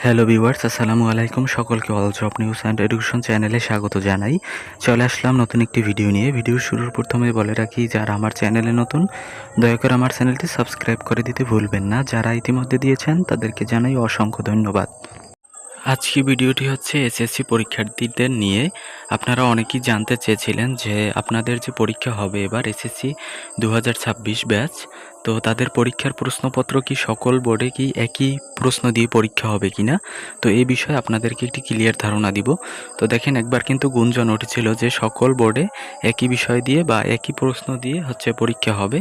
Hello viewers, আসসালামু আলাইকুম। সকলকে all job news and education চ্যানেলে স্বাগত জানাই। চলে আসলাম নতুন একটি ভিডিও নিয়ে। ভিডিওর শুরুর প্রথমে বলে রাখি, যারা আমার চ্যানেলে নতুন দয়া করে আমার চ্যানেলটি সাবস্ক্রাইব করে দিতে ভুলবেন না। যারা ইতিমধ্যে দিয়েছেন তাদেরকে জানাই অসংখ্য ধন্যবাদ। আজকে ভিডিওটি হচ্ছে এসএসসি পরীক্ষার্থীদের নিয়ে। আপনারা অনেকেই জানতে চেয়েছিলেন যে আপনাদের যে পরীক্ষা হবে এবার এসএসসি 2026 ব্যাচ, তো তাদের পরীক্ষার প্রশ্নপত্র কি সকল বোর্ডে কি একই প্রশ্ন দিয়ে পরীক্ষা হবে কিনা। তো এই বিষয়ে আপনাদেরকে একটি ক্লিয়ার ধারণা দিব। তো দেখেন, একবার কিন্তু গুঞ্জন উঠেছিল যে সকল বোর্ডে একই বিষয় দিয়ে বা একই প্রশ্ন দিয়ে হচ্ছে পরীক্ষা হবে।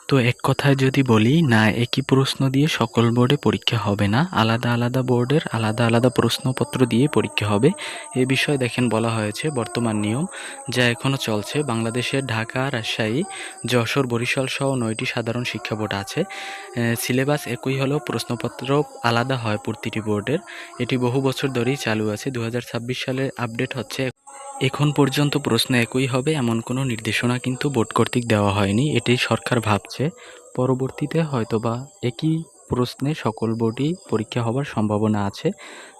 তো এক কথায় যদি বলি, না, একই প্রশ্ন দিয়ে সকল বোর্ডে পরীক্ষা হবে না, আলাদা আলাদা বোর্ডের আলাদা আলাদা প্রশ্নপত্র দিয়ে পরীক্ষা হবে। এ বিষয়ে দেখেন বলা হয়েছে বর্তমান নিয়ম যা এখনও চলছে। বাংলাদেশের ঢাকা, রাজশাহী, যশোর, বরিশাল সহ 9টি সাধারণ শিক্ষা বোর্ড আছে। সিলেবাস একই হলেও প্রশ্নপত্র আলাদা হয় প্রতিটি বোর্ডের। এটি বহু বছর ধরেই চালু আছে। 2026 সালের আপডেট হচ্ছে। এখন পর্যন্ত প্রশ্ন একই হবে এমন কোনো নির্দেশনা কিন্তু বোর্ড কর্তৃক দেওয়া হয়নি। এটাই সরকার ভাবছে। পরবর্তীতে হয়তোবা একই প্রশ্নে সকল বোর্ডই পরীক্ষা হবার সম্ভাবনা আছে।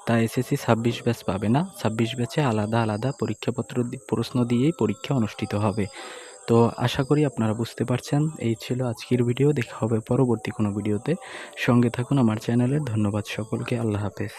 তা এসএসসি 26 ব্যাচ পাবে না। 26 ব্যাচে আলাদা আলাদা পরীক্ষাপত্র প্রশ্ন দিয়েই পরীক্ষা অনুষ্ঠিত হবে। তো আশা করি আপনারা বুঝতে পারছেন। এই ছিল আজকের ভিডিও। দেখা হবে পরবর্তী কোনো ভিডিওতে। সঙ্গে থাকুন আমার চ্যানেলের। ধন্যবাদ সকলকে। আল্লাহ হাফেজ।